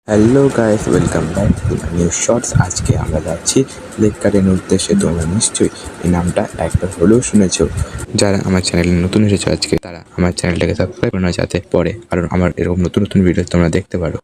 Hello guys, welcome back to new shorts. আজকে আমরা যাচ্ছি লেক গার্ডেনের উদ্দেশ্যে। তোমরা নিশ্চয়ই এই নামটা একবার হলেও শুনেছো। যারা আমার চ্যানেলে নতুন এসেছো আজকে, তারা আমার চ্যানেলটাকে সাবস্ক্রাইব করে নাও, যাতে পরে কারণ আমার এরকম নতুন নতুন ভিডিও তোমরা দেখতে পারো।